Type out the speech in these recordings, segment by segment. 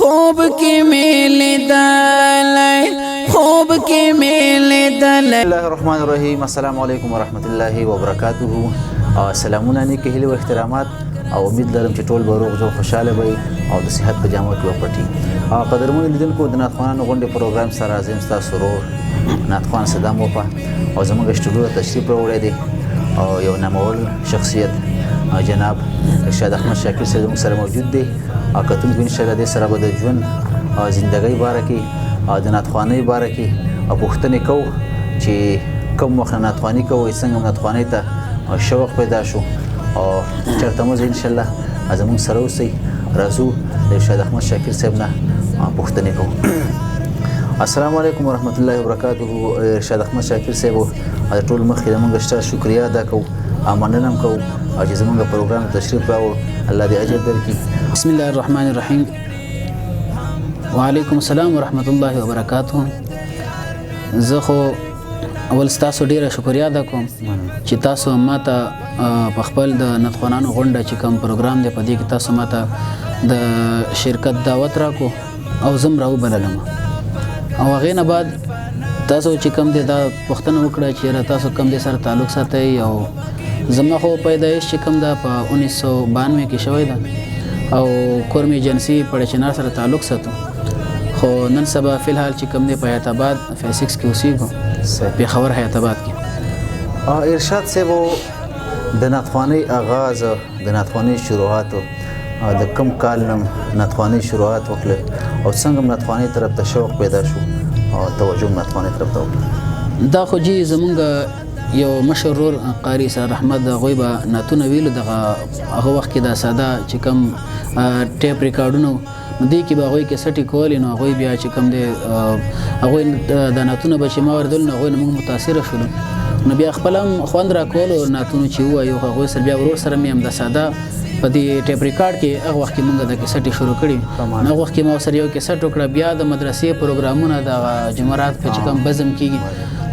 خوب کې میلې دلای خوب کې میلې دلای. بسم الله الرحمن الرحیم. السلام علیکم ورحمت الله وبرکاته. سلامونه نیک هیله او احترامات او امید لرم چې ټول به روغ جوړ خوشاله وي او د صحت په جامو کې وپټي. قدرمن لیدونکو د ناتخوانانو غونډې پروګرام سره زم تاسو ورور ناتخوان صدام وپا او زموږ سټوډیو ته تشریف راوړی دی او یو نامول شخصیت جناب ارشاد احمد شاکر صاحب موږ سره موجود دی. کتونکو ان شاء الله د سره به د ژوند ژوندۍ باره کې د ناتخوانۍ باره کې پوښتنې کوو چې کوم وخت ناتخواني کوو، څنګه ناتخوانۍ ته شوق پیدا شو او چېرته موږ ان شاء الله زموږ سره اوسئ. راځو د ارشاد احمد شاکر صاحب نه پوښتنې کوو. السلام علیکم ورحمت الله وبرکاته. ارشاد احمد شاکر صاحب د ټول مخکې د موږ ستاسو شکریا ادا کوو، مننه هم کوو چې زموږ پروګرام تشریف راوړ. الله دې اجر درکړي. بسم الله الرحمن الرحیم. وعلیکم السلام ورحمت الله وبرکاته. زه خو اول تاسو ډیره شکریا ادا کوم چې تاسو ماته په خپل د ناتخوانانو غونډه چې کوم پروګرام دی په دې کې تاسو ماته د شرکت دعوت راکو او زم راوبللم او هغې نه بعد تاسو چې کوم دی دا پوښتنه وکړه چې تاسو کوم دی سره تعلق ساتئ او زما خو پیدایش چې کوم ده په 1992 کې شوی ده او کورم ایجنسی پړچنار سره تعلق ساتو، خو نن سبا فی الحال چې کوم دی په حیات آباد فیز 6 کې اوسېږو، پېښور حیات آباد کې. ارشاد صاحب د ناتخوانۍ آغاز د ناتخوانۍ شروعات د کم کال نه ناتخوانۍ شروعات وکړه او څنګه ناتخوانۍ طرف ته شوق پیدا شو او توجه ناتخوانۍ طرف ته وکړه؟ دا خو جی زمونږ یو مشهور قاری سر احمد غوی به ناتونه ویلو دغه هغه وخت کې دا ساده چې کوم ټیپ ریکارډونو دې کې به هغوی کیسټې کولې نو هغوی بیا چې کوم دی هغوی د ناتونه به چې ما اورېدل نو هغوی نه موږ متاثره شولو نو بیا خپل هم خوند راکولو ناتونو چې ووایو هغوی سره بیا ورور سره مې هم د ساده په دې ټیپ ریکارډ کې هغه وخت کې موږ د کیسټې شروع کړي نو هغه وخت کې ما ورسره یو کیسټ وکړه. بیا د مدرسې پروګرامونه د جمعرات په چې کوم بزم کېږي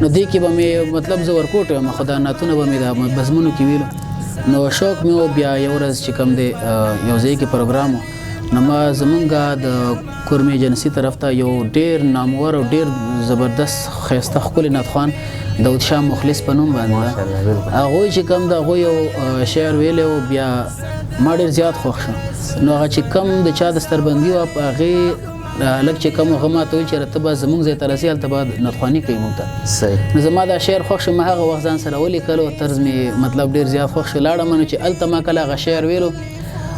نو دې کې به مې مطلب زه ورکوټ یم خو دا ناتونه به مې د بزمونو کې ویلو نو شوق مې و. بیا یو ورځ چې کوم دی یو ځای کې پروګرام و نو ما زمونږ د کورم ایجنسي طرف ته یو ډېر نامور او ډېر زبردست ښایسته ښکلی ناتخوان داود شاه مخلص په نوم باندې هغوی چې کوم د هغوی یو شعر ویلی و بیا ما ډېر زیات خوښ شو نو هغه چې کوم د چا دستربندي وه په هغې لږ چې کوم هغه ما ته ویل چې ته به زموږ ځای ته راسې هلته به ناتخواني کوي موږ ته. نو زما دا شعر خوښ شو، ما هغه وخت ځان سره ولیکلو، طرز مې مطلب ډېر زیات خوښ شو. لاړم نو چې هلته ما کله هغه شعر ویلو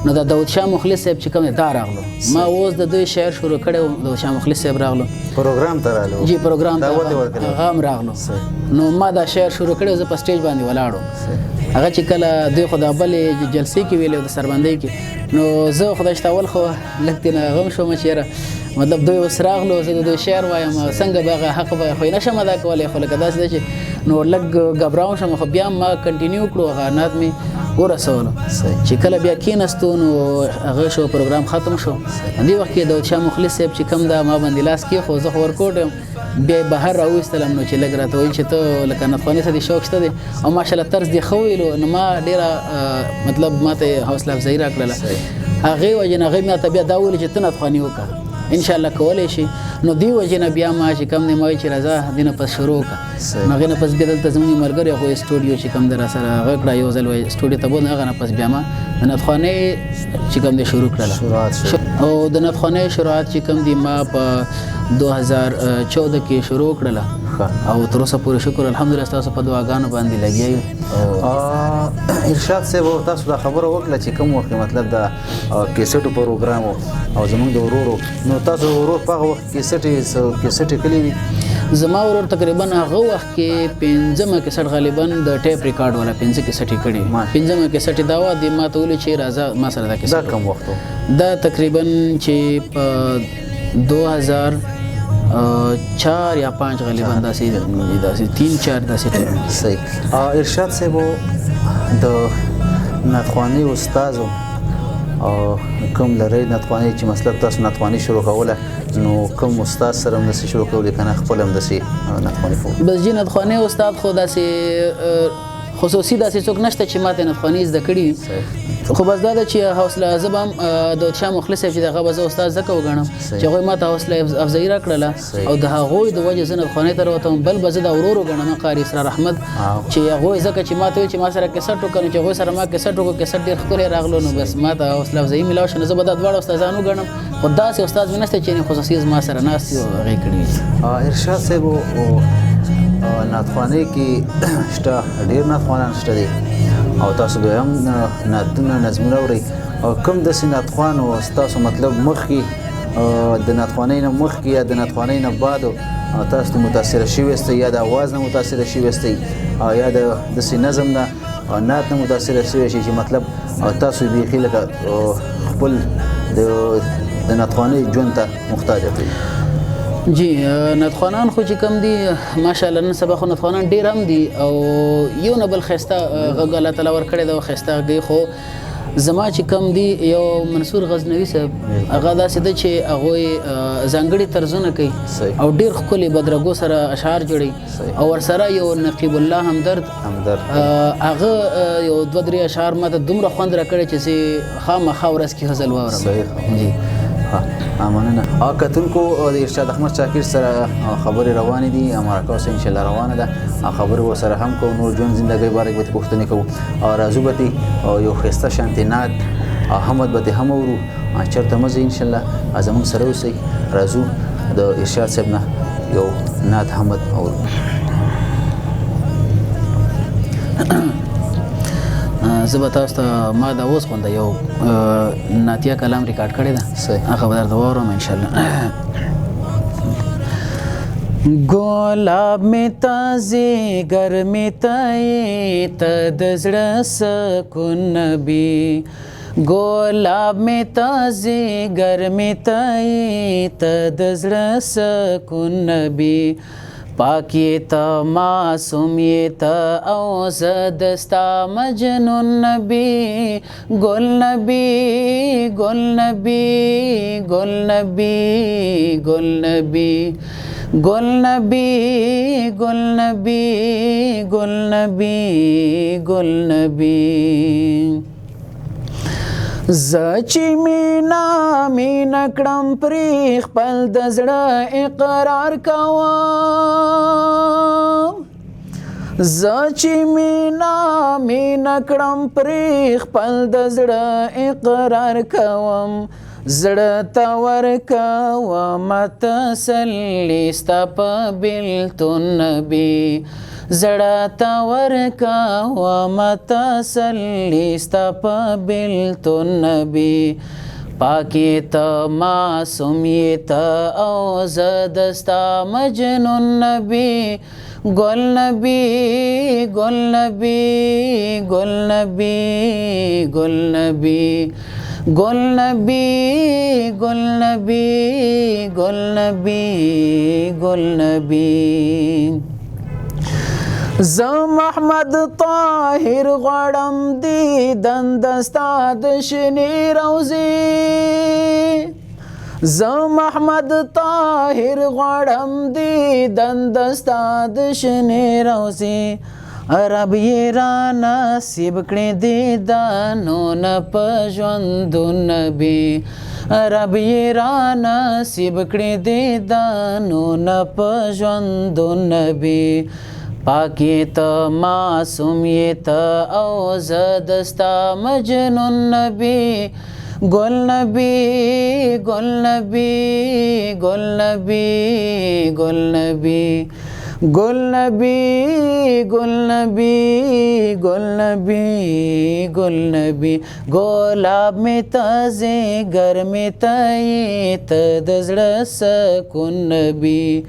نو دا داود شاه مخلص صاحب چې کوم دی دا راغلو، ما اوس د دوی شعر شروع کړی و، داود شاه مخلص صاحب راغلو پروګرام ته راغلو جی پروګرام ته هغه هم راغلو نو ما دا شعر شروع کړی زه په سټیج باندې ولاړو. هغه چې کله دوی خو د بلې جلسې کې ویلې د سربندۍ کې نو زه خدای شته اول خو لږ ترې غم شوم چې یاره مطلب دوی اوس راغلو زه د دوی شعر وایم څنګه به هغه حق به خو یې نشم ادا کولی خو لکه داسې ده چې نو لږ ګبراو شم خو بیا ما کنټینیو کړو هغه نعت مې ورسولو چې کله بیا کېناستو نو هغه شو پروګرام ختم شو. دې وخت کې داود شاه مخلص صاحب چې کوم دا ما باندې لاس کېښود زه خو ورکوټ یم بیا یې بهر راوایستلم نو چې لږ راته وایي چې ته لکه ناتخوانۍ ته دې شوق شته دی او ماشاءالله طرز دې ښه ویلو نو ما ډېره مطلب ما ته حوصله افزایي راکړله. هغې وجې نه هغې ماته بیا دا ویلي چې ته ناتخواني وکړه انشاءالله کولی شي نو دې وجې نه بیا ما چې کوم دی ما وایي چې راځه دې نه پس شروع وکړه نو هغې نه پس بیا دلته زموږ ملګري هغوی سټوډیو چې کوم دی راسره هغه کړه یو ځل وایي سټوډیو ته بوتلم هغه نه پس بیا ما د ناتخوانۍ چې کوم دی شروع کړله او د ناتخوانۍ شروعات چې کوم دی ما په 2014 کې شروع کړله او تر اوسه پورې شکر الحمدلله ستاسو په دعاګانو باندې لګیا یو. ارشاد صاحب تاسو دا خبره وکړه چې کوم وخت مطلب د کیسټو پروګرام او زموږ د ورورو نو تاسو ورور په هغه وخت کیسټې کلي وي؟ زما ورور تقریبا هغه وخت کې 5مه کیسټ غالبا د ټیپ ریکارډ والا 5 کیسټې کړي 5مه کیسټې دا وه د ما ته ویلو چې راځه ما سره دا کیسټ. دا کوم وخت دا تقریبا چې په 2004 یا 5 غالبا داسې 3-4 داسې ټایم. صحیح. ارشاد صاحب د ناتخوانۍ استازو کوم لرئ ناتخوانۍ چې مثلا تاسو ناتخوانۍ شروع کوله نو کوم استاد سره هم داسې شروع کولی که نه خپل هم داسې ناتخوانۍ کوو؟ بس جي ناتخوانۍ استاد خو داسې خصوصي داسې څوک نشته چې ماته نطخواني زده کړي خو بس دا ده چې حوصله زه به هم د شاه مخلص صاحب چې دغه به زه استاد ځکه وګڼم چې هغوی ماته حوصله افزایي راکړله او د هغوی د وجې زه نطخوانۍ ته راوتم بل به زه د ورور وګڼم قاري اسرار احمد چې هغوی ځکه چې ماته وایي چې ما سره کیسټ وکړو چې هغوی سره ما کیسټ وکړو کیسټ ډېر ښکلی راغلو نو بس ماته حوصله افزایي میلاو شوه نو زه به دا دواړه استادان وګڼم خو داسې استاد مې نشته چې خصوصي زما سره ناست وي او هغې کړي ارشاد صاحب نعتخوانۍ کې شته ډېر نعتخوانان شته دي او تاسو به هم نعتونه نظمونه اورئ او کوم داسې نعتخوان و ستاسو مطلب مخکې د نعتخوانۍ نه مخکې یا د نعتخوانۍ نه بعد تاسو متاثره شوي یاستئ یا د اواز نه متاثره شوي یاستئ یا د داسې نظم نه نعت نه متاثره شوي شئ چې مطلب تاسو بیخي لکه خپل د نعتخوانۍ ژوند ته محتاجه کوي جی نعتخوانان خو چې کم دي ماشاءالله نن سبا خو نعتخوانان ډېر هم دي او یو نه بل ښایسته غږ الله تعالی ورکړی دی او ښایسته غږ خو زما چې کم دي یو منصور غزنوي صاحب هغه داسې ده چې هغوی ځانګړي طرزونه کوي او ډېر ښکلي بدرګو سره اشعار جوړوي او ورسره یو نقیب الله همدرد هغه یو دوه درې اشعار ماته دومره خوند راکړی چې زه خامخا ورځ کې غزل واورم جی مننه کتونکو د ارشاد احمد شاکر سره خبرې روانې دي مرکه اوس انشاءالله روانه ده خبرې ورسره هم کوو نور ژوند زندګۍ باره به پوښتنې کوو او راځو به یو ښایسته شانتې نعت حمد به هم اورو چېرته مه ځئ انشاءالله زموږ سره اوسئ راځو د ارشاد صاحب نه یو نعت حمد اورو زه به تاسو ته ما دا اوس غونډه یو نعتیه کلام ریکارډ کړی ده هغه به درته واورم انشاءالله گلاب میں تازه گرمی تای تد زړه سکون نبی گلاب میں تازه گرمی تای تد زړه سکون نبی پاکی تا معصومی تا او زدستا مجنون نبی گل نبی گل نبی گل نبی گل نبی گل نبی گل نبی گل نبی گل نبی زچی مینا مینا کړم پرې خپل د زړه اقرار کوم زچی مینا مینا کړم پرې خپل د زړه اقرار کوم زړه ته ورکوم تسلي ستا په بېلتون نبي زړه ته ورکوم تسلي ستا په بېلتون نبي پاکی ته معصوم یې ته او زه د ستا مجنون نبي گل نبی گل نبی گل نبی گل نبی گل نبی گل نبی گل نبی گل نبی ز محمد طاهر غړم دی دنده د شنې روزي ز محمد طاهر غړم دی دنده د شنې روزي رب یې را نصیب کړې دی دانو نه په ژوندون نبي رب یې را نصیب کړې دی دانو نه په ژوندون نبي پاکی ته معصوم یې ته او زه د ستا مجنون نبي گل نبی گل نبی گل نبی گل نبی گل نبی گل نبی گل نبی گل نبی گلاب میں تازه گرمی تای ته د زړه سکون نبی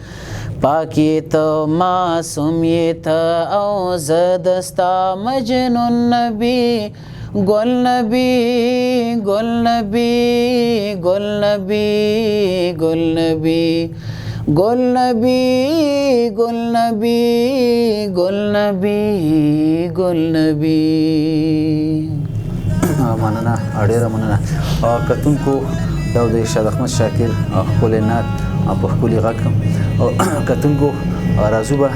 پاکی ته معصوم یې ته او زه د ستا مجنون نبی گل نبی گل نبی گل نبی گل نبی گل نبی گل نبی گل نبی گل نبی مننه ډیره مننه کتونکو دا د ارشاد احمد شاکر خپل نعت په ښکلي غږ کتونکو راځو به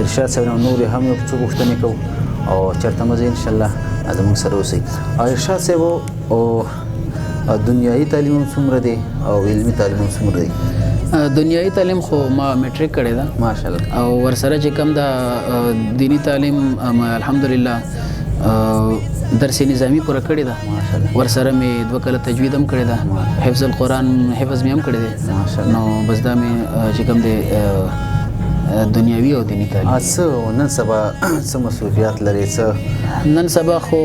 ارشاد صاحب نور هم یو څه پوښتنې کوو او چرته مزه ان شاء الله زموږ سره اوسئ. ارشاد صاحب او دنیایي تعلیم هم څومره دی او علمي تعلیم هم څومره دی؟ دنیایي تعلیم خو ما میټریک کړی ده ماشاءالله، او ورسره چې کوم دا دینی تعلیم الحمدلله درس نظامی پوره کړی ده ماشاءالله. ورسره مې 2 کاله تجوید هم کړی ده، حفظ القرآن حفظ مې هم کړی دی ماشاءالله. نو بس دا مې چې کوم دی دنیاوي او دینی تعلیم. څه نن سبا څه مصروفیات لري؟ څه نن سبا خو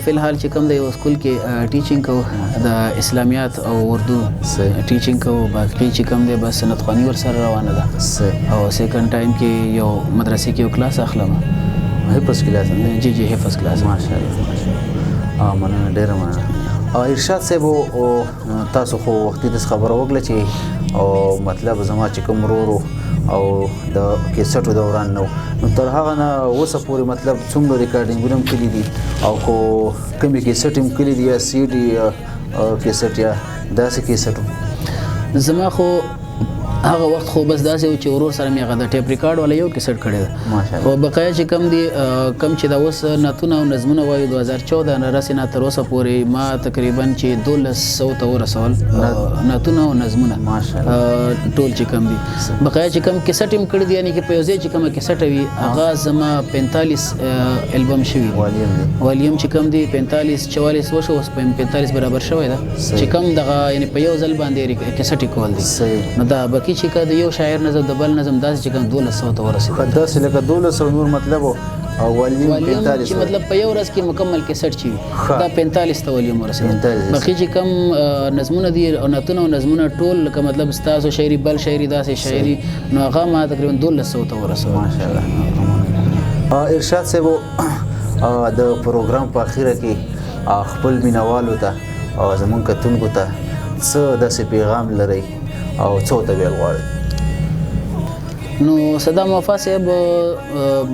فلحال چې کوم دی یو سکول کې ټیچینګ کوو د اسلامیات او اردو ټیچینګ کوو، باقي چې کوم دی بس سند خواني ورسره روانه ده او سیکنډ ټایم کې یو مدرسې کې یو کلاس اخلم. حفظ کلاس؟ جی حفظ کلاس. ماشاءالله مننه، ډېره مننه. ارشاد صاحب تاسو خو وختي د خبره وکړه چې او مطلب زما چې کوم ورو او د کیسټو دوران نو تر هغه نه اوسه پورې مطلب څومره ریکارډینګونه هم کړي دي او کو کومې کیسټ هم کړي دي یا سی ډي کیسټ یا داسې کیسټو؟ زما خو هغه وخت خو بس داسې و چې ورور سره مې هغه د ټیپ ریکارډ والا یو کیسټ کړی ده ماشاءالله. او بقایا چې کم دي کم چې دا اوس نعتونه او نظمونه وایو 2014 نه راسې نه تر اوسه پورې ما تقریبا چې 1200 ته ورسول نعتونه او نظمونه ماشاءالله ټول چې کم دي. بقایا چې کم کیسټ هم کړی دي، یعنی چې په یو ځای چې کومه کیسټ وي هغه زما 45 البم شوی والیم چې کم دي 45 44 وشو، اوس 45 برابر شوی ده چې کم دغه یعنی په یو ځل باندې کیسټ کول دي. نو دا باقي چې د یو شاعر نظم د بل نظم داسې چې کوم 1200 ته ورسېد، داسې لکه 1200 نور مطلب او والیم 45 چې مطلب په یو ورځ کې مکمل کیسټ چي دا 45 ته والیم ورسېد. باقي چې کوم نظمونه دي او نعتونه او نظمونه ټول لکه مطلب ستاسو شاعري بل شاعري داسې شاعري نو هغه ما تقریبا 1200 ته ورسېد ماشاءالله. ارشاد صاحب د پروګرام په اخیره کې خپل مینوالو ته او زمونږ کتونکو ته څه داسې پیغام لرئ او څه ته ویل غواړئ؟ نو صدام وفا صاحب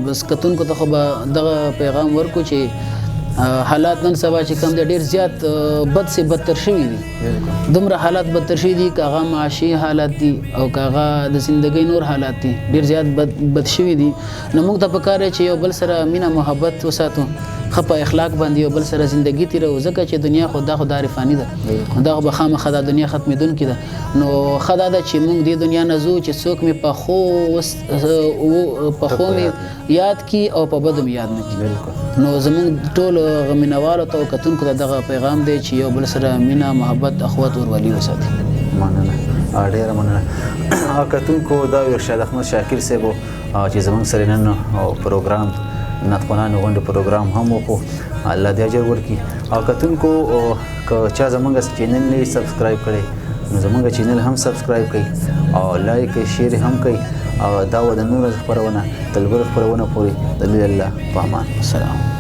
بس کتونکو ته خو به دغه پیغام ورکو چې حالات نن سبا چې کوم دی ډیر زیات بد سے بدتر شوي دي، دومره حالات بدتر شوي دي که هغه معاشي حالات دي او که هغه د زندګۍ نور حالات دي ډیر زیات بد شوي دي. نو موږ ته پکار دی چې یو بل سره مینه محبت وساتو، ښه په اخلاق باندې یو بل سره زندګي تیرو، ځکه چې دنیا خو دا فاني ده، دا به خامخا د دنیا ختمېدونکې ده. نو ښه دا ده چې موږ دې دنیا نه ځو چې څوک مې پخو مې یاد کی او په بدو مې یاد نه کړي. نو زموږ ټول مینوالو ته او کتونکو ته دغه پیغام دی چې یو بل سره مینه محبت اخوت ورولي وساتي. مننه، ډېره مننه. کتونکو دا ارشاد احمد شاکر صاحب چې زموږ سره نن پروګرام نعتخوانانو غونډې پروګرام هم وکړو، الله دې اجر ورکړي. او کتونکو که چا زموږ چینل نه سبسکرایب کړی نو زموږ چینل هم سبسکرایب کړئ او لایک شیر هم کړئ او دا و د نور خپرونه تل بل خپرونه پورې د الله په امان. سلام.